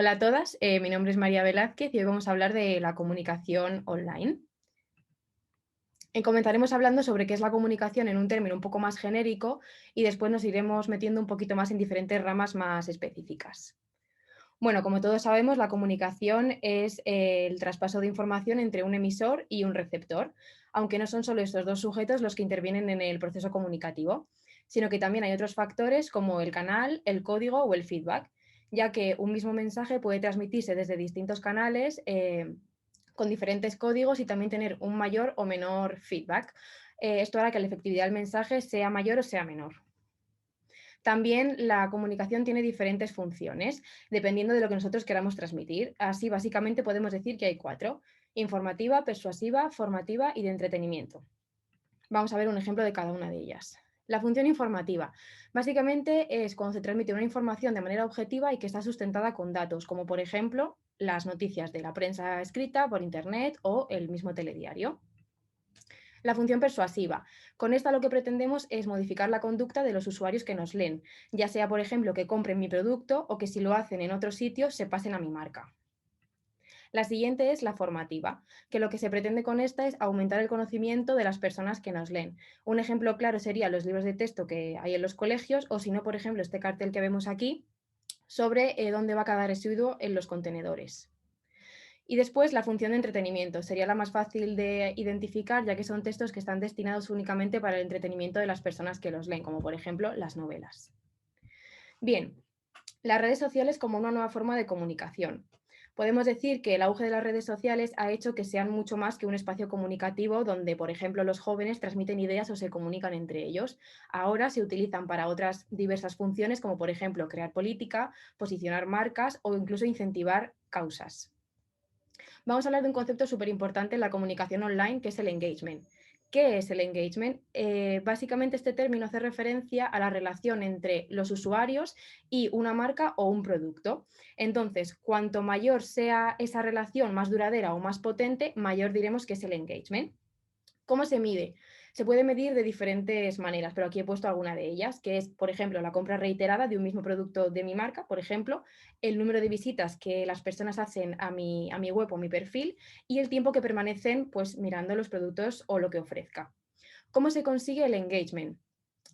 Hola a todas, mi nombre es María Velázquez y hoy vamos a hablar de la comunicación online. Comenzaremos hablando sobre qué es la comunicación en un término un poco más genérico y después nos iremos metiendo un poquito más en diferentes ramas más específicas. Bueno, como todos sabemos, la comunicación es el traspaso de información entre un emisor y un receptor, aunque no son solo estos dos sujetos los que intervienen en el proceso comunicativo, sino que también hay otros factores como el canal, el código o el feedback, ya que un mismo mensaje puede transmitirse desde distintos canales con diferentes códigos y también tener un mayor o menor feedback. Esto hará que la efectividad del mensaje sea mayor o sea menor. También la comunicación tiene diferentes funciones, dependiendo de lo que nosotros queramos transmitir. Así, básicamente, podemos decir que hay cuatro: informativa, persuasiva, formativa y de entretenimiento. Vamos a ver un ejemplo de cada una de ellas. La función informativa, básicamente, es cuando se transmite una información de manera objetiva y que está sustentada con datos, como por ejemplo las noticias de la prensa escrita por internet o el mismo telediario. La función persuasiva. Con esta lo que pretendemos es modificar la conducta de los usuarios que nos leen, ya sea, por ejemplo, que compren mi producto o que si lo hacen en otro sitio se pasen a mi marca. La siguiente es la formativa, que lo que se pretende con esta es aumentar el conocimiento de las personas que nos leen. Un ejemplo claro sería los libros de texto que hay en los colegios o si no, por ejemplo, este cartel que vemos aquí sobre dónde va cada residuo en los contenedores. Y después la función de entretenimiento sería la más fácil de identificar, ya que son textos que están destinados únicamente para el entretenimiento de las personas que los leen, como por ejemplo las novelas. Bien, las redes sociales como una nueva forma de comunicación. Podemos decir que el auge de las redes sociales ha hecho que sean mucho más que un espacio comunicativo donde, por ejemplo, los jóvenes transmiten ideas o se comunican entre ellos. Ahora se utilizan para otras diversas funciones, como por ejemplo crear política, posicionar marcas o incluso incentivar causas. Vamos a hablar de un concepto súper importante en la comunicación online, que es el engagement. ¿Qué es el engagement? Básicamente este término hace referencia a la relación entre los usuarios y una marca o un producto. Entonces, cuanto mayor sea esa relación, más duradera o más potente, mayor diremos que es el engagement. ¿Cómo se mide? Se puede medir de diferentes maneras, pero aquí he puesto alguna de ellas, que es, por ejemplo, la compra reiterada de un mismo producto de mi marca, por ejemplo, el número de visitas que las personas hacen a mi web o mi perfil y el tiempo que permanecen pues, mirando los productos o lo que ofrezca. ¿Cómo se consigue el engagement?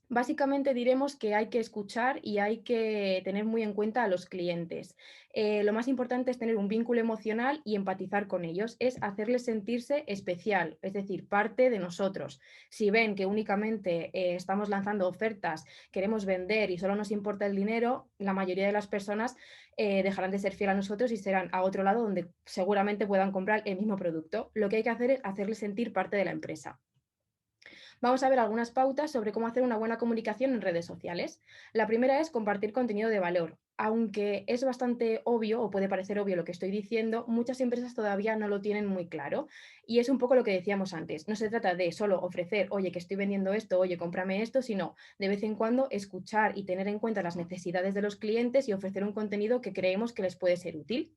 Básicamente diremos que hay que escuchar y hay que tener muy en cuenta a los clientes. Lo más importante es tener un vínculo emocional y empatizar con ellos, es hacerles sentirse especial, es decir, parte de nosotros. Si ven que únicamente estamos lanzando ofertas, queremos vender y solo nos importa el dinero, la mayoría de las personas dejarán de ser fiel a nosotros y serán a otro lado donde seguramente puedan comprar el mismo producto. Lo que hay que hacer es hacerles sentir parte de la empresa. Vamos a ver algunas pautas sobre cómo hacer una buena comunicación en redes sociales. La primera es compartir contenido de valor. Aunque es bastante obvio o puede parecer obvio lo que estoy diciendo, muchas empresas todavía no lo tienen muy claro y es un poco lo que decíamos antes. No se trata de solo ofrecer, oye, que estoy vendiendo esto, oye, cómprame esto, sino de vez en cuando escuchar y tener en cuenta las necesidades de los clientes y ofrecer un contenido que creemos que les puede ser útil.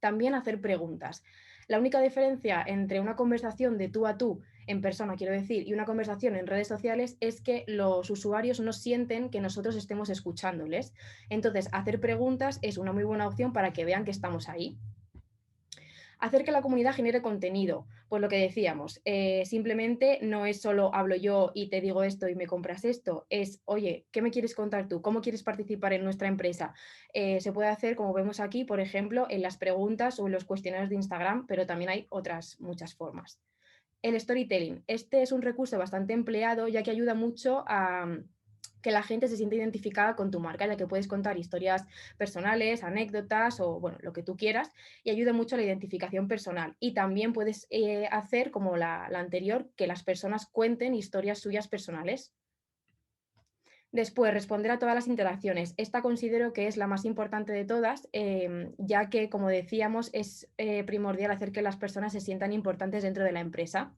También hacer preguntas. La única diferencia entre una conversación de tú a tú, en persona quiero decir, y una conversación en redes sociales es que los usuarios no sienten que nosotros estemos escuchándoles. Entonces, hacer preguntas es una muy buena opción para que vean que estamos ahí. Hacer que la comunidad genere contenido, pues lo que decíamos, simplemente no es solo hablo yo y te digo esto y me compras esto, es, oye, ¿qué me quieres contar tú? ¿Cómo quieres participar en nuestra empresa? Se puede hacer, como vemos aquí, por ejemplo, en las preguntas o en los cuestionarios de Instagram, pero también hay otras muchas formas. El storytelling. Este es un recurso bastante empleado, ya que ayuda mucho a que la gente se sienta identificada con tu marca, ya que puedes contar historias personales, anécdotas o bueno, lo que tú quieras, y ayuda mucho a la identificación personal. Y también puedes hacer, como la anterior, que las personas cuenten historias suyas personales. Después, responder a todas las interacciones. Esta considero que es la más importante de todas, ya que, como decíamos, es primordial hacer que las personas se sientan importantes dentro de la empresa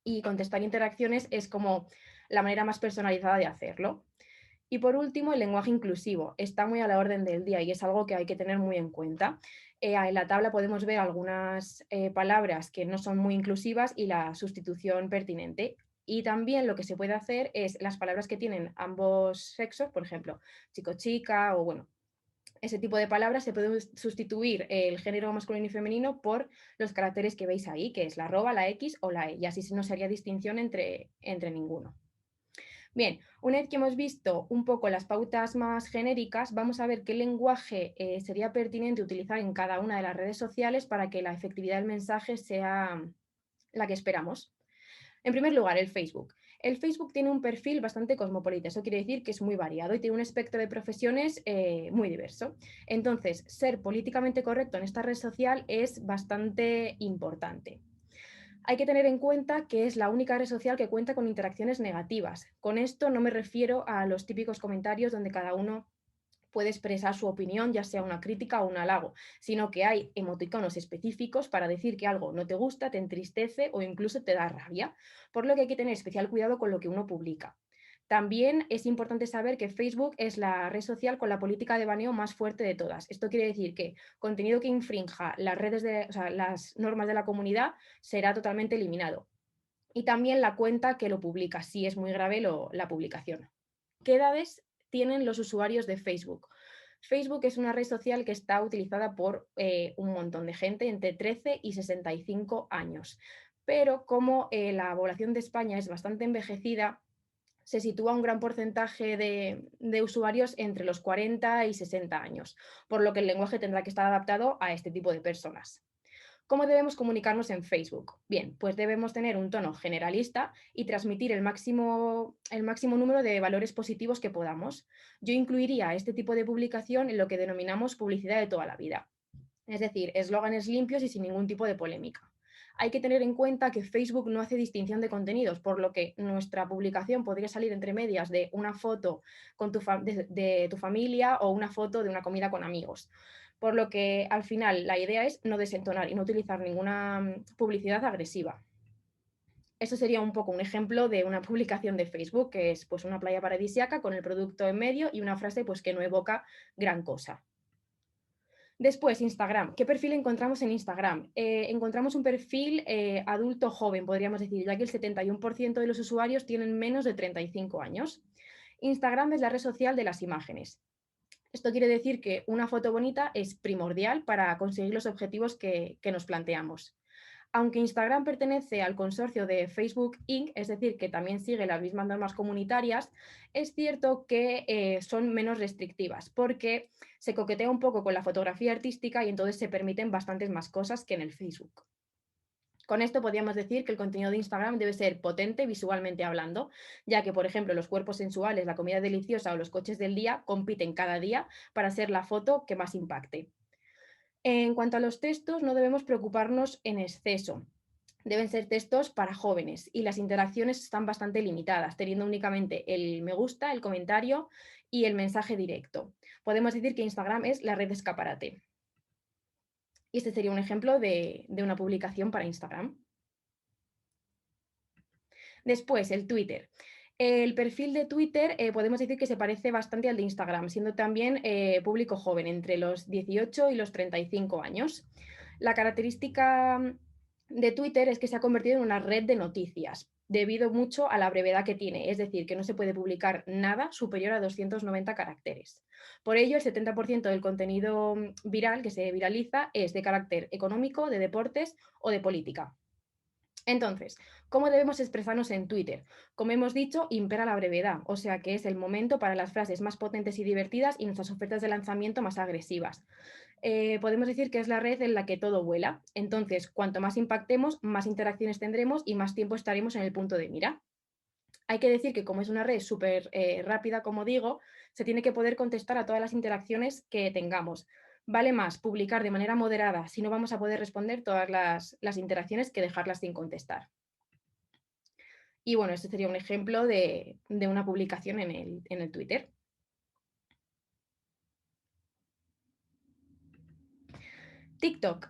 y contestar interacciones es como la manera más personalizada de hacerlo. Y por último, el lenguaje inclusivo. Está muy a la orden del día y es algo que hay que tener muy en cuenta. En la tabla podemos ver algunas palabras que no son muy inclusivas y la sustitución pertinente. Y también lo que se puede hacer es las palabras que tienen ambos sexos, por ejemplo, chico-chica o bueno, ese tipo de palabras se puede sustituir el género masculino y femenino por los caracteres que veis ahí, que es la arroba, la X o la E, y así no se haría distinción entre ninguno. Bien, una vez que hemos visto un poco las pautas más genéricas, vamos a ver qué lenguaje sería pertinente utilizar en cada una de las redes sociales para que la efectividad del mensaje sea la que esperamos. En primer lugar, el Facebook. El Facebook tiene un perfil bastante cosmopolita, eso quiere decir que es muy variado y tiene un espectro de profesiones muy diverso. Entonces, ser políticamente correcto en esta red social es bastante importante. Hay que tener en cuenta que es la única red social que cuenta con interacciones negativas. Con esto no me refiero a los típicos comentarios donde cada uno puede expresar su opinión, ya sea una crítica o un halago, sino que hay emoticonos específicos para decir que algo no te gusta, te entristece o incluso te da rabia, por lo que hay que tener especial cuidado con lo que uno publica. También es importante saber que Facebook es la red social con la política de baneo más fuerte de todas. Esto quiere decir que contenido que infrinja las normas de la comunidad será totalmente eliminado. Y también la cuenta que lo publica, si es muy grave la publicación. ¿Qué edades tienen los usuarios de Facebook? Facebook es una red social que está utilizada por un montón de gente entre 13 y 65 años. Pero como la población de España es bastante envejecida, se sitúa un gran porcentaje de usuarios entre los 40 y 60 años, por lo que el lenguaje tendrá que estar adaptado a este tipo de personas. ¿Cómo debemos comunicarnos en Facebook? Bien, pues debemos tener un tono generalista y transmitir el máximo número de valores positivos que podamos. Yo incluiría este tipo de publicación en lo que denominamos publicidad de toda la vida, es decir, eslóganes limpios y sin ningún tipo de polémica. Hay que tener en cuenta que Facebook no hace distinción de contenidos, por lo que nuestra publicación podría salir entre medias de una foto de tu familia o una foto de una comida con amigos. Por lo que al final la idea es no desentonar y no utilizar ninguna publicidad agresiva. Eso sería un poco un ejemplo de una publicación de Facebook, que es pues una playa paradisíaca con el producto en medio y una frase pues que no evoca gran cosa. Después, Instagram. ¿Qué perfil encontramos en Instagram? Encontramos un perfil adulto joven, podríamos decir, ya que el 71% de los usuarios tienen menos de 35 años. Instagram es la red social de las imágenes. Esto quiere decir que una foto bonita es primordial para conseguir los objetivos que nos planteamos. Aunque Instagram pertenece al consorcio de Facebook Inc., es decir, que también sigue las mismas normas comunitarias, es cierto que son menos restrictivas porque se coquetea un poco con la fotografía artística y entonces se permiten bastantes más cosas que en el Facebook. Con esto podríamos decir que el contenido de Instagram debe ser potente visualmente hablando, ya que, por ejemplo, los cuerpos sensuales, la comida deliciosa o los coches del día compiten cada día para ser la foto que más impacte. En cuanto a los textos, no debemos preocuparnos en exceso. Deben ser textos para jóvenes y las interacciones están bastante limitadas, teniendo únicamente el me gusta, el comentario y el mensaje directo. Podemos decir que Instagram es la red de escaparate. Y este sería un ejemplo de una publicación para Instagram. Después, el Twitter. El perfil de Twitter podemos decir que se parece bastante al de Instagram, siendo también público joven, entre los 18 y los 35 años. La característica de Twitter es que se ha convertido en una red de noticias, debido mucho a la brevedad que tiene, es decir, que no se puede publicar nada superior a 290 caracteres. Por ello, el 70% del contenido viral que se viraliza es de carácter económico, de deportes o de política. Entonces, ¿cómo debemos expresarnos en Twitter? Como hemos dicho, impera la brevedad, o sea que es el momento para las frases más potentes y divertidas y nuestras ofertas de lanzamiento más agresivas. Podemos decir que es la red en la que todo vuela. Entonces, cuanto más impactemos, más interacciones tendremos y más tiempo estaremos en el punto de mira. Hay que decir que como es una red súper rápida, como digo, se tiene que poder contestar a todas las interacciones que tengamos. Vale más publicar de manera moderada si no vamos a poder responder todas las interacciones que dejarlas sin contestar. Y bueno, este sería un ejemplo de una publicación en el Twitter. TikTok.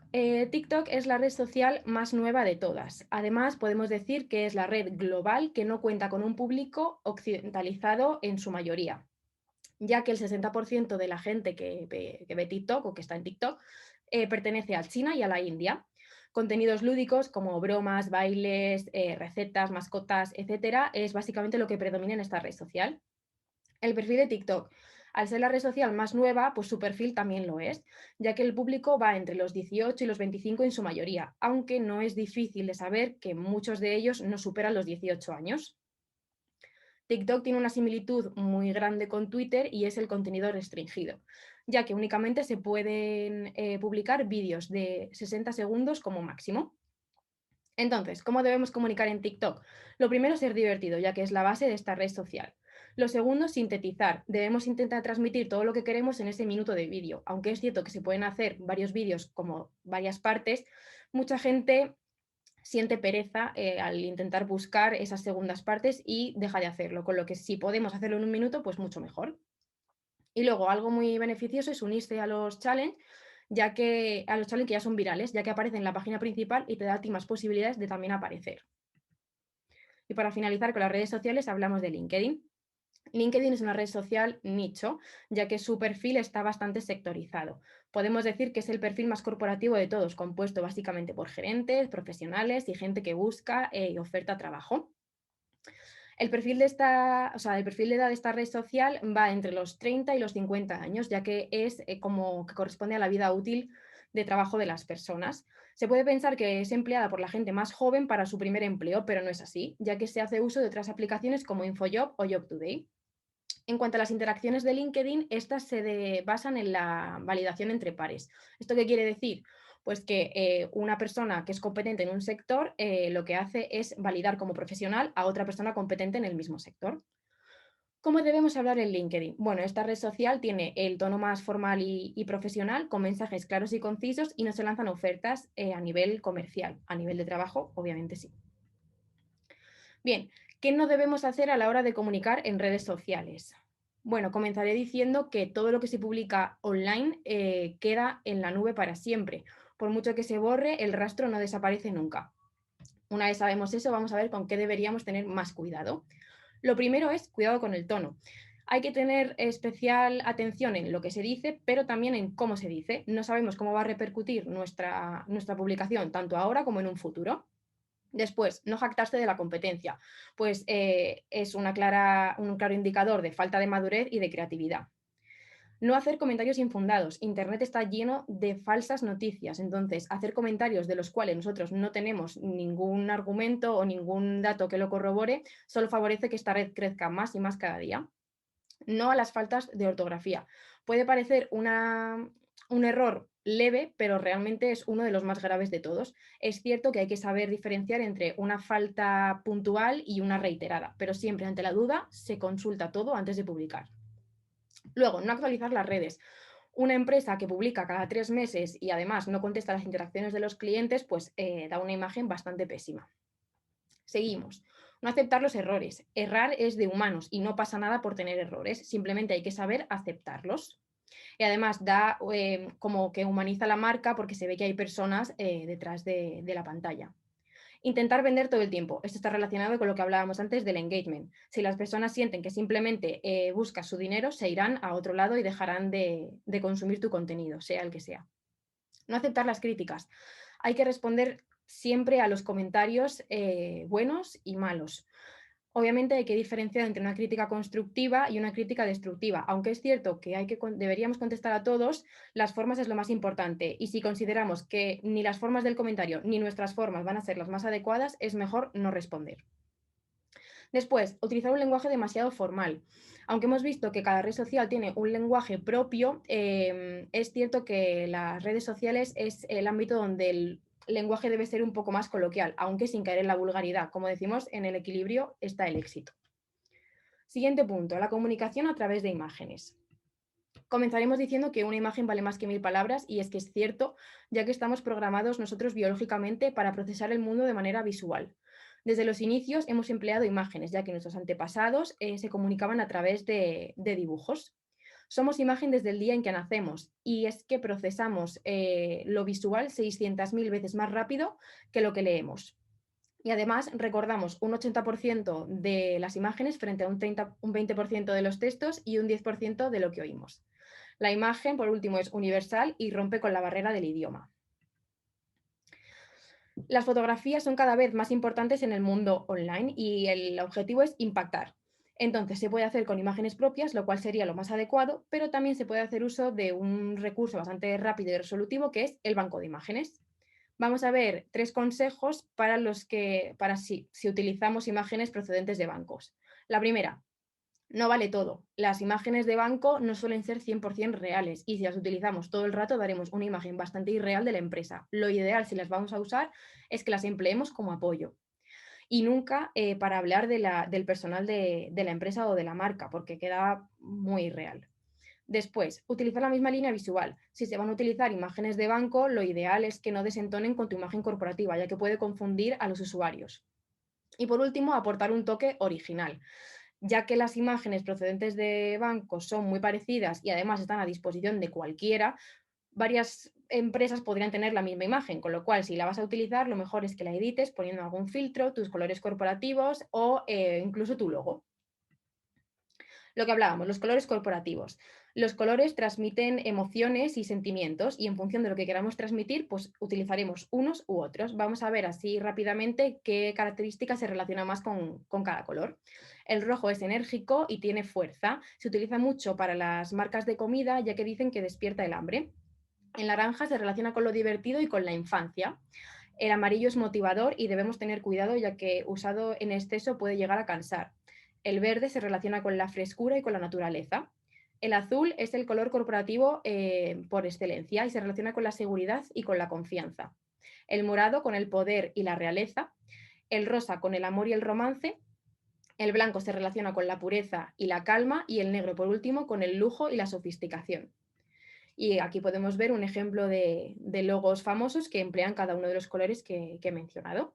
TikTok es la red social más nueva de todas. Además, podemos decir que es la red global que no cuenta con un público occidentalizado en su mayoría, ya que el 60% de la gente que ve TikTok o que está en TikTok pertenece a China y a la India. Contenidos lúdicos como bromas, bailes, recetas, mascotas, etcétera, es básicamente lo que predomina en esta red social. El perfil de TikTok. Al ser la red social más nueva, pues su perfil también lo es, ya que el público va entre los 18 y los 25 en su mayoría, aunque no es difícil de saber que muchos de ellos no superan los 18 años. TikTok tiene una similitud muy grande con Twitter y es el contenido restringido, ya que únicamente se pueden publicar vídeos de 60 segundos como máximo. Entonces, ¿cómo debemos comunicar en TikTok? Lo primero, ser divertido, ya que es la base de esta red social. Lo segundo, sintetizar. Debemos intentar transmitir todo lo que queremos en ese minuto de vídeo. Aunque es cierto que se pueden hacer varios vídeos como varias partes, mucha gente siente pereza al intentar buscar esas segundas partes y deja de hacerlo, con lo que si podemos hacerlo en un minuto, pues mucho mejor. Y luego algo muy beneficioso es unirse a los challenge, ya que a los challenge que ya son virales, ya que aparecen en la página principal y te da a ti más posibilidades de también aparecer. Y para finalizar con las redes sociales hablamos de LinkedIn. LinkedIn es una red social nicho, ya que su perfil está bastante sectorizado. Podemos decir que es el perfil más corporativo de todos, compuesto básicamente por gerentes, profesionales y gente que busca y oferta trabajo. El perfil de edad de esta red social va entre los 30 y los 50 años, ya que es como que corresponde a la vida útil de trabajo de las personas. Se puede pensar que es empleada por la gente más joven para su primer empleo, pero no es así, ya que se hace uso de otras aplicaciones como InfoJob o Job Today. En cuanto a las interacciones de LinkedIn, estas basan en la validación entre pares. ¿Esto qué quiere decir? Pues que una persona que es competente en un sector lo que hace es validar como profesional a otra persona competente en el mismo sector. ¿Cómo debemos hablar en LinkedIn? Bueno, esta red social tiene el tono más formal y profesional, con mensajes claros y concisos, y no se lanzan ofertas a nivel comercial. A nivel de trabajo, obviamente sí. Bien, ¿qué no debemos hacer a la hora de comunicar en redes sociales? Bueno, comenzaré diciendo que todo lo que se publica online queda en la nube para siempre. Por mucho que se borre, el rastro no desaparece nunca. Una vez sabemos eso, vamos a ver con qué deberíamos tener más cuidado. Lo primero es cuidado con el tono. Hay que tener especial atención en lo que se dice, pero también en cómo se dice. No sabemos cómo va a repercutir nuestra publicación, tanto ahora como en un futuro. Después, no jactarse de la competencia, pues es un claro indicador de falta de madurez y de creatividad. No hacer comentarios infundados. Internet está lleno de falsas noticias, entonces hacer comentarios de los cuales nosotros no tenemos ningún argumento o ningún dato que lo corrobore solo favorece que esta red crezca más y más cada día. No a las faltas de ortografía. Puede parecer un error leve, pero realmente es uno de los más graves de todos. Es cierto que hay que saber diferenciar entre una falta puntual y una reiterada, pero siempre ante la duda se consulta todo antes de publicar. Luego, no actualizar las redes. Una empresa que publica cada 3 meses y además no contesta las interacciones de los clientes, pues da una imagen bastante pésima. Seguimos. No aceptar los errores. Errar es de humanos y no pasa nada por tener errores, simplemente hay que saber aceptarlos. Y además da como que humaniza la marca porque se ve que hay personas detrás de la pantalla. Intentar vender todo el tiempo. Esto está relacionado con lo que hablábamos antes del engagement. Si las personas sienten que simplemente buscas su dinero, se irán a otro lado y dejarán de consumir tu contenido, sea el que sea. No aceptar las críticas. Hay que responder siempre a los comentarios buenos y malos. Obviamente hay que diferenciar entre una crítica constructiva y una crítica destructiva. Aunque es cierto que deberíamos contestar a todos, las formas es lo más importante. Y si consideramos que ni las formas del comentario ni nuestras formas van a ser las más adecuadas, es mejor no responder. Después, utilizar un lenguaje demasiado formal. Aunque hemos visto que cada red social tiene un lenguaje propio, es cierto que las redes sociales es el ámbito donde el lenguaje debe ser un poco más coloquial, aunque sin caer en la vulgaridad. Como decimos, en el equilibrio está el éxito. Siguiente punto, la comunicación a través de imágenes. Comenzaremos diciendo que una imagen vale más que 1000 palabras y es que es cierto, ya que estamos programados nosotros biológicamente para procesar el mundo de manera visual. Desde los inicios hemos empleado imágenes, ya que nuestros antepasados se comunicaban a través de dibujos. Somos imagen desde el día en que nacemos y es que procesamos lo visual 600.000 veces más rápido que lo que leemos. Y además recordamos un 80% de las imágenes frente a un 20% de los textos y un 10% de lo que oímos. La imagen, por último, es universal y rompe con la barrera del idioma. Las fotografías son cada vez más importantes en el mundo online y el objetivo es impactar. Entonces, se puede hacer con imágenes propias, lo cual sería lo más adecuado, pero también se puede hacer uso de un recurso bastante rápido y resolutivo que es el banco de imágenes. Vamos a ver 3 consejos para si utilizamos imágenes procedentes de bancos. La primera, no vale todo. Las imágenes de banco no suelen ser 100% reales y si las utilizamos todo el rato daremos una imagen bastante irreal de la empresa. Lo ideal si las vamos a usar es que las empleemos como apoyo y nunca para hablar del personal de la empresa o de la marca, porque queda muy irreal. Después, utilizar la misma línea visual. Si se van a utilizar imágenes de banco, lo ideal es que no desentonen con tu imagen corporativa, ya que puede confundir a los usuarios. Y por último, aportar un toque original, ya que las imágenes procedentes de bancos son muy parecidas y además están a disposición de cualquiera, varias empresas podrían tener la misma imagen, con lo cual si la vas a utilizar, lo mejor es que la edites poniendo algún filtro, tus colores corporativos o incluso tu logo. Lo que hablábamos, los colores corporativos. Los colores transmiten emociones y sentimientos y en función de lo que queramos transmitir, pues utilizaremos unos u otros. Vamos a ver así rápidamente qué características se relacionan más con cada color. El rojo es enérgico y tiene fuerza. Se utiliza mucho para las marcas de comida, ya que dicen que despierta el hambre. El naranja se relaciona con lo divertido y con la infancia. El amarillo es motivador y debemos tener cuidado, ya que usado en exceso puede llegar a cansar. El verde se relaciona con la frescura y con la naturaleza. El azul es el color corporativo por excelencia y se relaciona con la seguridad y con la confianza. El morado con el poder y la realeza. El rosa con el amor y el romance. El blanco se relaciona con la pureza y la calma y el negro, por último, con el lujo y la sofisticación. Y aquí podemos ver un ejemplo de logos famosos que emplean cada uno de los colores que he mencionado.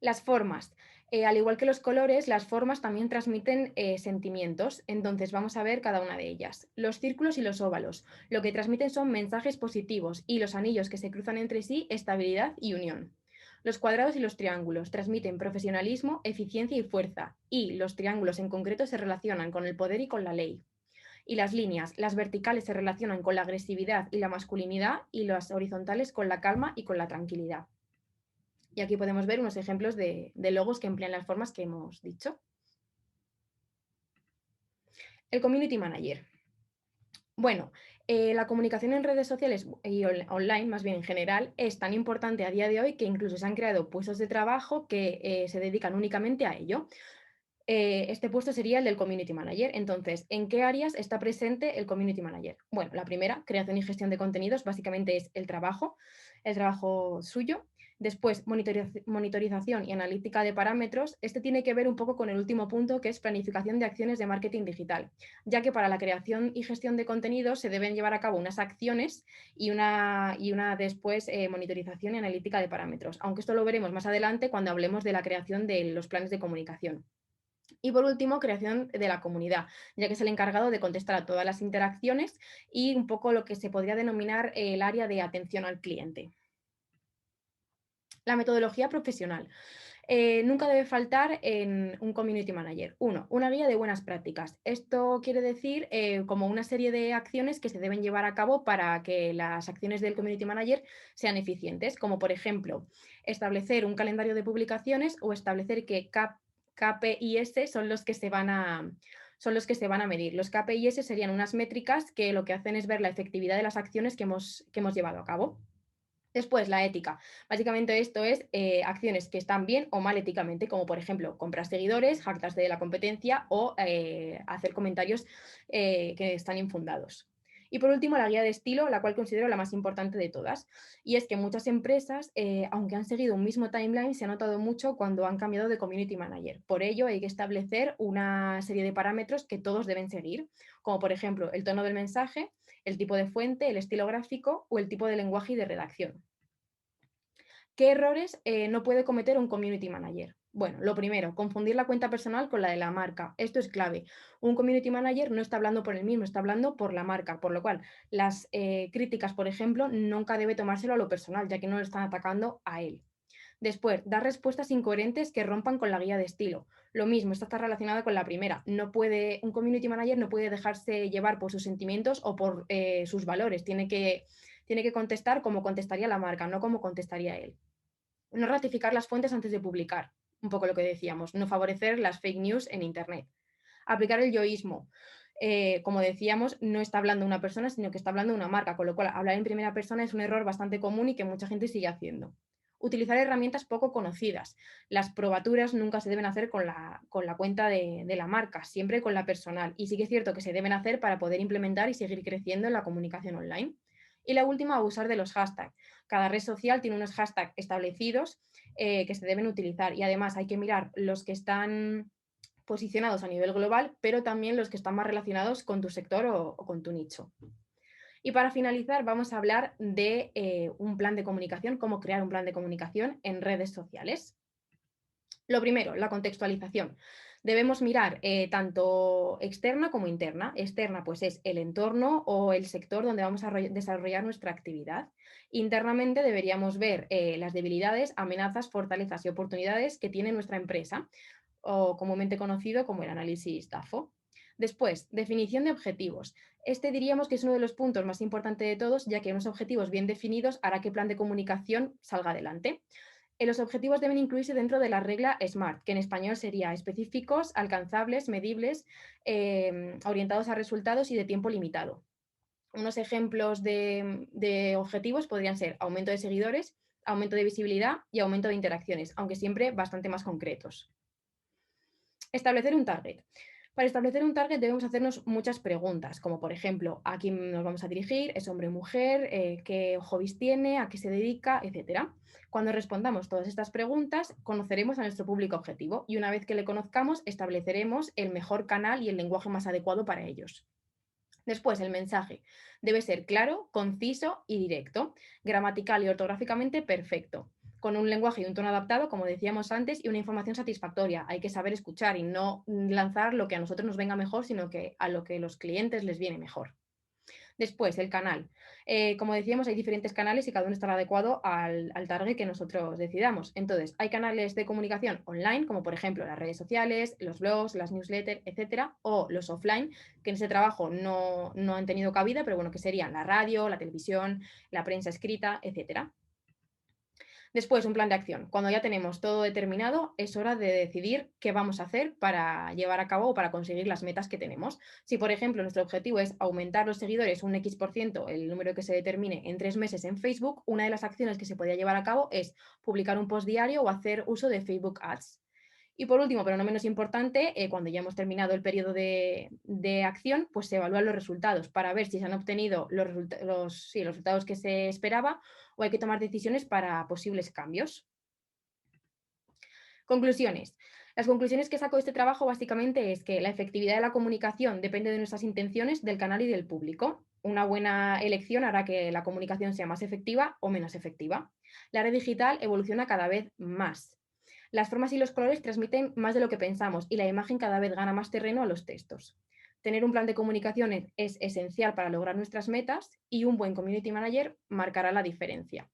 Las formas. Al igual que los colores, las formas también transmiten sentimientos, entonces vamos a ver cada una de ellas. Los círculos y los óvalos. Lo que transmiten son mensajes positivos y los anillos que se cruzan entre sí, estabilidad y unión. Los cuadrados y los triángulos transmiten profesionalismo, eficiencia y fuerza, y los triángulos en concreto se relacionan con el poder y con la ley. Y las líneas, las verticales se relacionan con la agresividad y la masculinidad y las horizontales con la calma y con la tranquilidad. Y aquí podemos ver unos ejemplos de logos que emplean las formas que hemos dicho. El Community Manager. Bueno, la comunicación en redes sociales y online, más bien en general, es tan importante a día de hoy que incluso se han creado puestos de trabajo que se dedican únicamente a ello. Este puesto sería el del Community Manager. Entonces, ¿en qué áreas está presente el Community Manager? Bueno, la primera, creación y gestión de contenidos, básicamente es el trabajo suyo. Después, monitorización y analítica de parámetros. Este tiene que ver un poco con el último punto, que es planificación de acciones de marketing digital, ya que para la creación y gestión de contenidos se deben llevar a cabo unas acciones y una después monitorización y analítica de parámetros, aunque esto lo veremos más adelante cuando hablemos de la creación de los planes de comunicación. Y por último, creación de la comunidad, ya que es el encargado de contestar a todas las interacciones y un poco lo que se podría denominar el área de atención al cliente. La metodología profesional. Nunca debe faltar en un community manager. Uno, una guía de buenas prácticas. Esto quiere decir como una serie de acciones que se deben llevar a cabo para que las acciones del community manager sean eficientes, como por ejemplo, establecer un calendario de publicaciones o establecer que KPIs son los que se van a medir. Los KPIs serían unas métricas que lo que hacen es ver la efectividad de las acciones que hemos llevado a cabo. Después, la ética. Básicamente esto es acciones que están bien o mal éticamente, como por ejemplo comprar seguidores, jactarse de la competencia o hacer comentarios que están infundados. Y por último, la guía de estilo, la cual considero la más importante de todas. Y es que muchas empresas, aunque han seguido un mismo timeline, se ha notado mucho cuando han cambiado de community manager. Por ello, hay que establecer una serie de parámetros que todos deben seguir, como por ejemplo el tono del mensaje, el tipo de fuente, el estilo gráfico o el tipo de lenguaje y de redacción. ¿Qué errores no puede cometer un community manager? Bueno, lo primero, confundir la cuenta personal con la de la marca. Esto es clave. Un community manager no está hablando por él mismo, está hablando por la marca, por lo cual las críticas, por ejemplo, nunca debe tomárselo a lo personal, ya que no lo están atacando a él. Después, dar respuestas incoherentes que rompan con la guía de estilo. Lo mismo, esta está relacionada con la primera. Un community manager no puede dejarse llevar por sus sentimientos o por sus valores. Tiene que contestar como contestaría la marca, no como contestaría él. No ratificar las fuentes antes de publicar. un poco lo que decíamos, no favorecer las fake news en Internet. Aplicar el yoísmo. Como decíamos, no está hablando una persona, sino que está hablando una marca, con lo cual hablar en primera persona es un error bastante común y que mucha gente sigue haciendo. Utilizar herramientas poco conocidas. Las probaturas nunca se deben hacer con la cuenta de la marca, siempre con la personal. Y sí que es cierto que se deben hacer para poder implementar y seguir creciendo en la comunicación online. Y la última, abusar de los hashtags. Cada red social tiene unos hashtags establecidos que se deben utilizar. Y además hay que mirar los que están posicionados a nivel global, pero también los que están más relacionados con tu sector o con tu nicho. Y para finalizar, vamos a hablar de un plan de comunicación, cómo crear un plan de comunicación en redes sociales. Lo primero, la contextualización. Debemos mirar tanto externa como interna. Externa, pues es el entorno o el sector donde vamos a desarrollar nuestra actividad. Internamente deberíamos ver las debilidades, amenazas, fortalezas y oportunidades que tiene nuestra empresa, o comúnmente conocido como el análisis DAFO. Después, definición de objetivos. Este diríamos que es uno de los puntos más importantes de todos, ya que unos objetivos bien definidos hará que el plan de comunicación salga adelante. Los objetivos deben incluirse dentro de la regla SMART, que en español sería específicos, alcanzables, medibles, orientados a resultados y de tiempo limitado. Unos ejemplos de objetivos podrían ser aumento de seguidores, aumento de visibilidad y aumento de interacciones, aunque siempre bastante más concretos. Establecer un target. Para establecer un target debemos hacernos muchas preguntas, como por ejemplo, ¿a quién nos vamos a dirigir? ¿Es hombre o mujer? ¿Qué hobbies tiene? ¿A qué se dedica? Etcétera. Cuando respondamos todas estas preguntas, conoceremos a nuestro público objetivo y una vez que le conozcamos, estableceremos el mejor canal y el lenguaje más adecuado para ellos. Después, el mensaje debe ser claro, conciso y directo, gramatical y ortográficamente perfecto, con un lenguaje y un tono adaptado, como decíamos antes, y una información satisfactoria. Hay que saber escuchar y no lanzar lo que a nosotros nos venga mejor, sino que a lo que los clientes les viene mejor. Después, el canal. Como decíamos, hay diferentes canales y cada uno estará adecuado al target que nosotros decidamos. Entonces, hay canales de comunicación online, como por ejemplo las redes sociales, los blogs, las newsletters, etcétera, o los offline, que en ese trabajo no han tenido cabida, pero bueno, que serían la radio, la televisión, la prensa escrita, etcétera. Después, un plan de acción. Cuando ya tenemos todo determinado, es hora de decidir qué vamos a hacer para llevar a cabo o para conseguir las metas que tenemos. Si, por ejemplo, nuestro objetivo es aumentar los seguidores un X%, el número que se determine en 3 meses en Facebook, una de las acciones que se podría llevar a cabo es publicar un post diario o hacer uso de Facebook Ads. Y por último, pero no menos importante, cuando ya hemos terminado el periodo de acción, pues se evalúan los resultados para ver si se han obtenido los resultados que se esperaba o hay que tomar decisiones para posibles cambios. Conclusiones. Las conclusiones que saco de este trabajo básicamente es que la efectividad de la comunicación depende de nuestras intenciones, del canal y del público. Una buena elección hará que la comunicación sea más efectiva o menos efectiva. La red digital evoluciona cada vez más. Las formas y los colores transmiten más de lo que pensamos y la imagen cada vez gana más terreno a los textos. Tener un plan de comunicación es esencial para lograr nuestras metas y un buen community manager marcará la diferencia.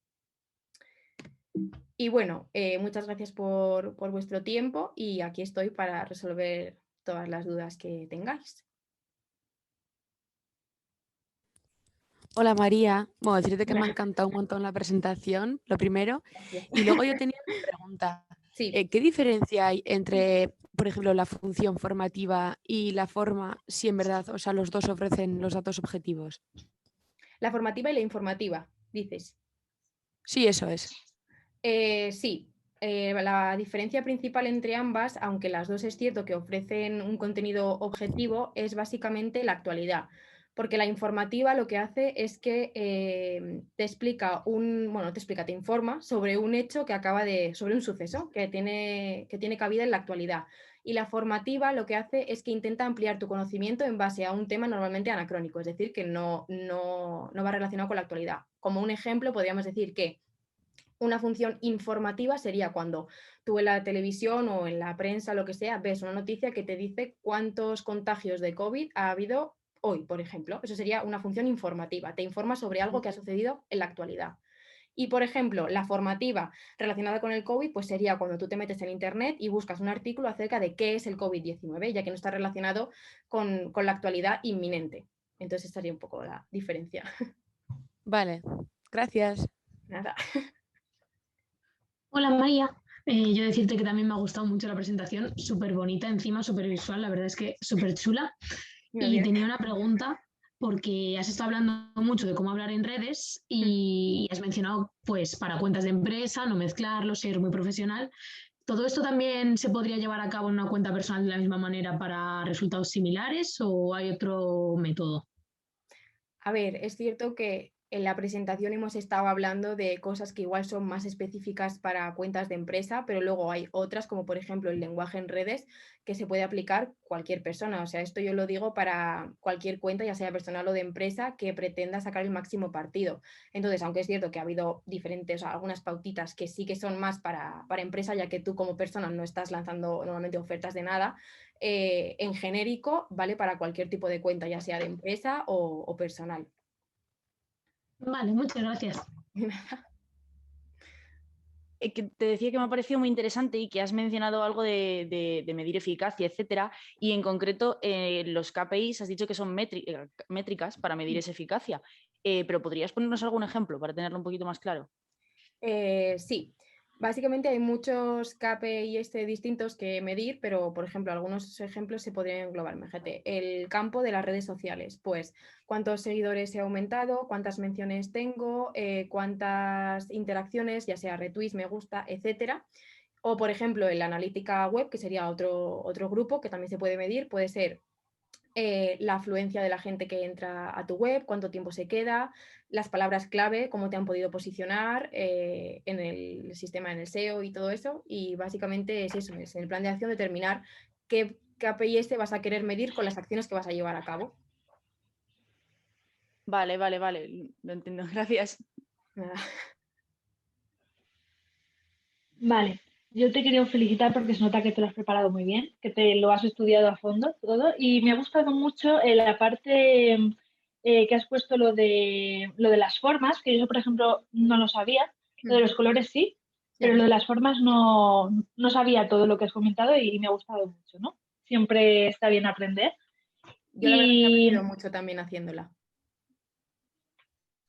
Y bueno, muchas gracias por vuestro tiempo y aquí estoy para resolver todas las dudas que tengáis. Hola María, bueno, decirte que me ha encantado un montón la presentación, lo primero. Gracias. Y luego yo tenía una pregunta. Sí, ¿Qué diferencia hay entre, por ejemplo, la función formativa y la forma, si en verdad, o sea, los dos ofrecen los datos objetivos? la formativa y la informativa, dices. Sí, eso es. Sí, la diferencia principal entre ambas, aunque las dos es cierto que ofrecen un contenido objetivo, es básicamente la actualidad. Porque la informativa lo que hace es que te explica te informa sobre un hecho que sobre un suceso que tiene cabida en la actualidad. Y la formativa lo que hace es que intenta ampliar tu conocimiento en base a un tema normalmente anacrónico, es decir, que no va relacionado con la actualidad. Como un ejemplo, podríamos decir que una función informativa sería cuando tú en la televisión o en la prensa, lo que sea, ves una noticia que te dice cuántos contagios de COVID ha habido hoy, por ejemplo. Eso sería una función informativa. Te informa sobre algo que ha sucedido en la actualidad. Y, por ejemplo, la formativa relacionada con el COVID, pues sería cuando tú te metes en Internet y buscas un artículo acerca de qué es el COVID-19, ya que no está relacionado con la actualidad inminente. Entonces, esta sería un poco la diferencia. Vale, gracias. Nada. Hola María, Yo decirte que también me ha gustado mucho la presentación, súper bonita, encima súper visual, la verdad es que súper chula. Muy Y bien. tenía una pregunta, porque has estado hablando mucho de cómo hablar en redes y has mencionado, pues, para cuentas de empresa, no mezclarlo, ser muy profesional. ¿Todo esto también se podría llevar a cabo en una cuenta personal de la misma manera para resultados similares o hay otro método? A ver, es cierto que en la presentación hemos estado hablando de cosas que igual son más específicas para cuentas de empresa, pero luego hay otras, como por ejemplo el lenguaje en redes, que se puede aplicar cualquier persona. O sea, esto yo lo digo para cualquier cuenta, ya sea personal o de empresa, que pretenda sacar el máximo partido. Entonces, aunque es cierto que ha habido diferentes, o sea, algunas pautitas que sí que son más para empresa, ya que tú como persona no estás lanzando normalmente ofertas de nada, en genérico vale para cualquier tipo de cuenta, ya sea de empresa o personal. Vale, muchas gracias. Que te decía que me ha parecido muy interesante y que has mencionado algo de medir eficacia, etcétera, y en concreto los KPIs has dicho que son métricas para medir esa eficacia, pero ¿podrías ponernos algún ejemplo para tenerlo un poquito más claro? Sí, básicamente hay muchos KPIs distintos que medir, pero por ejemplo, algunos ejemplos se podrían englobar. Fíjate, el campo de las redes sociales, pues cuántos seguidores he aumentado, cuántas menciones tengo, cuántas interacciones, ya sea retweets, me gusta, etcétera. O por ejemplo, en la analítica web, que sería otro grupo que también se puede medir, puede ser la afluencia de la gente que entra a tu web, cuánto tiempo se queda, las palabras clave, cómo te han podido posicionar en el sistema, en el SEO y todo eso. Y básicamente es eso, es en el plan de acción determinar qué KPIs vas a querer medir con las acciones que vas a llevar a cabo. Vale, vale, vale, lo entiendo, gracias. Vale, yo te quería felicitar porque se nota que te lo has preparado muy bien, que te lo has estudiado a fondo todo y me ha gustado mucho la parte que has puesto lo de las formas, que yo por ejemplo no lo sabía, lo de los colores sí, pero lo de las formas no sabía todo lo que has comentado y me ha gustado mucho, ¿no? Siempre está bien aprender. Yo la verdad que he aprendido Y mucho también haciéndola.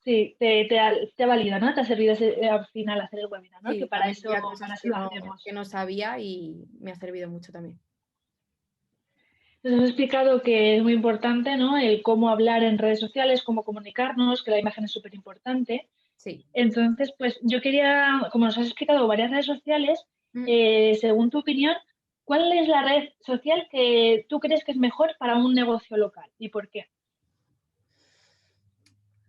sí, te ha valido, ¿no? Te ha servido al final hacer el webinar, ¿no? Que Sí, para eso, aprendí cosas para eso lo hacemos. que no sabía y me ha servido mucho también. Nos has explicado que es muy importante, ¿no? El cómo hablar en redes sociales, cómo comunicarnos, que la imagen es súper importante. Sí. Entonces, pues yo quería, como nos has explicado varias redes sociales, según tu opinión, ¿cuál es la red social que tú crees que es mejor para un negocio local y por qué?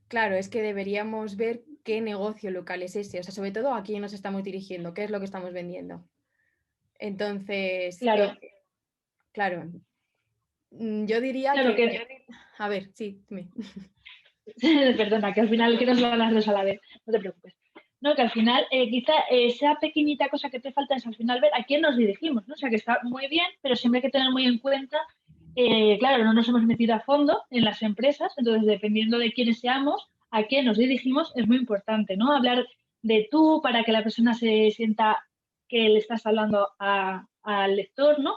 Claro, es que deberíamos ver qué negocio local es ese, o sea, sobre todo a quién nos estamos dirigiendo, qué es lo que estamos vendiendo. Entonces, Claro, claro, yo diría claro que, que, a ver, sí, dime. perdona, que al final quieres hablar las dos a la vez, no te preocupes. No, que al final quizá esa pequeñita cosa que te falta es al final ver a quién nos dirigimos, ¿no? O sea, que está muy bien, pero siempre hay que tener muy en cuenta, claro, no nos hemos metido a fondo en las empresas, entonces dependiendo de quiénes seamos, a quién nos dirigimos es muy importante, ¿no? Hablar de tú para que la persona se sienta que le estás hablando al lector, ¿no?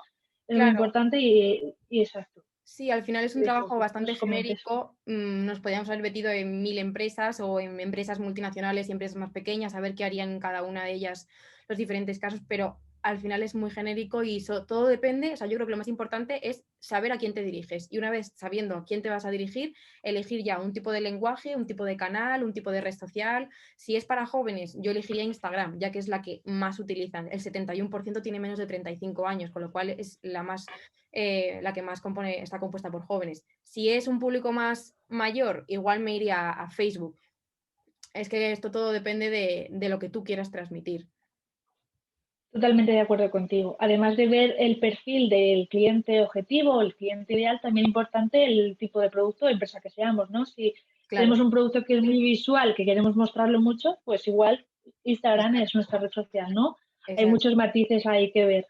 Es muy Claro, importante y exacto. sí, al final es un Eso, trabajo que bastante nos comentes. genérico. Nos podríamos haber metido en 1000 empresas o en empresas multinacionales y empresas más pequeñas, a ver qué harían en cada una de ellas los diferentes casos, pero al final es muy genérico y todo depende, o sea, yo creo que lo más importante es saber a quién te diriges y una vez sabiendo a quién te vas a dirigir, elegir ya un tipo de lenguaje, un tipo de canal, un tipo de red social. Si es para jóvenes, yo elegiría Instagram, ya que es la que más utilizan. El 71% tiene menos de 35 años, con lo cual es la que más está compuesta por jóvenes. Si es un público más mayor, igual me iría a Facebook. Es que esto todo depende de lo que tú quieras transmitir. Totalmente de acuerdo contigo. Además de ver el perfil del cliente objetivo, el cliente ideal, también es importante el tipo de producto o empresa que seamos, ¿no? Si Claro, tenemos un producto que es muy visual, que queremos mostrarlo mucho, pues igual Instagram es exacto, nuestra red social, ¿no? Hay exacto. muchos matices ahí que ver.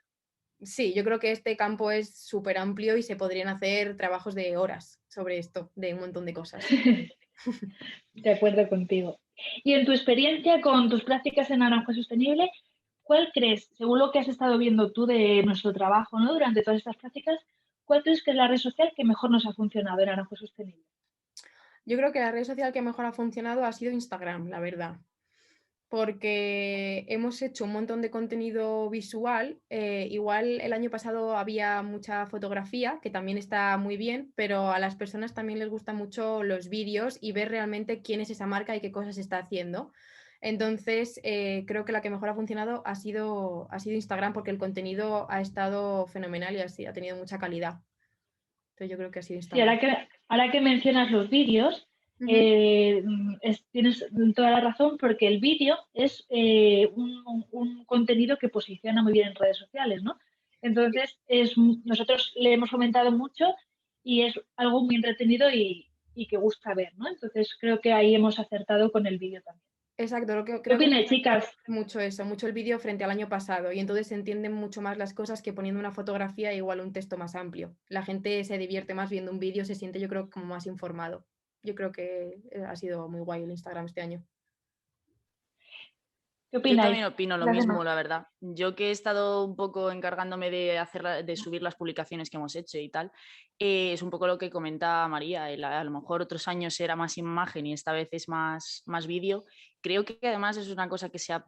Sí, yo creo que este campo es súper amplio y se podrían hacer trabajos de horas sobre esto, de un montón de cosas. De acuerdo contigo. Y en tu experiencia con tus prácticas en Naranja Sostenible, ¿cuál crees, según lo que has estado viendo tú de nuestro trabajo, ¿no? Durante todas estas prácticas, cuál crees que es la red social que mejor nos ha funcionado en Naranjo Sostenible? Yo creo que la red social que mejor ha funcionado ha sido Instagram, la verdad. porque hemos hecho un montón de contenido visual. Igual el año pasado había mucha fotografía, que también está muy bien, pero a las personas también les gustan mucho los vídeos y ver realmente quién es esa marca y qué cosas está haciendo. Entonces, creo que la que mejor ha funcionado ha sido Instagram, porque el contenido ha estado fenomenal y ha tenido mucha calidad. Entonces, yo creo que ha sido Sí, Instagram. ahora que mencionas los vídeos, Ujú. tienes toda la razón, porque el vídeo es un contenido que posiciona muy bien en redes sociales, ¿no? Entonces, nosotros le hemos fomentado mucho y es algo muy entretenido y que gusta ver, ¿no? Entonces, creo que ahí hemos acertado con el vídeo también. Exacto, ¿Qué creo que opináis, chicas? mucho eso, mucho el vídeo frente al año pasado, y entonces se entienden mucho más las cosas que poniendo una fotografía e igual un texto más amplio. La gente se divierte más viendo un vídeo, se siente, yo creo, como más informado. Yo creo que ha sido muy guay el Instagram este año. ¿Qué Yo también opináis? opino lo Las mismo, demás. la verdad. Yo que he estado un poco encargándome de subir las publicaciones que hemos hecho y tal, es un poco lo que comenta María. A lo mejor otros años era más imagen y esta vez es más vídeo. Creo que además es una cosa que se ha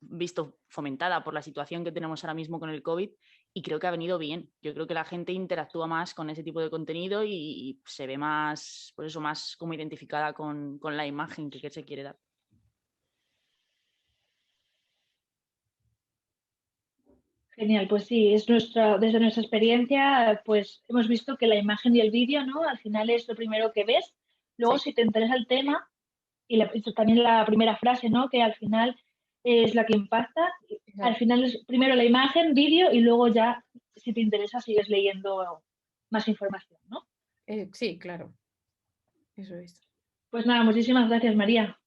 visto fomentada por la situación que tenemos ahora mismo con el COVID y creo que ha venido bien. Yo creo que la gente interactúa más con ese tipo de contenido y se ve más, pues eso, más como identificada con la imagen que se quiere dar. Genial, pues sí, desde nuestra experiencia, pues hemos visto que la imagen y el vídeo, ¿no? Al final es lo primero que ves. Luego, Sí. si te interesa el tema, y también la primera frase, ¿no? Que al final es la que impacta. Al final es primero la imagen, vídeo, y luego ya, si te interesa, sigues leyendo más información, ¿no? Sí, claro. Eso es. Pues nada, muchísimas gracias, María.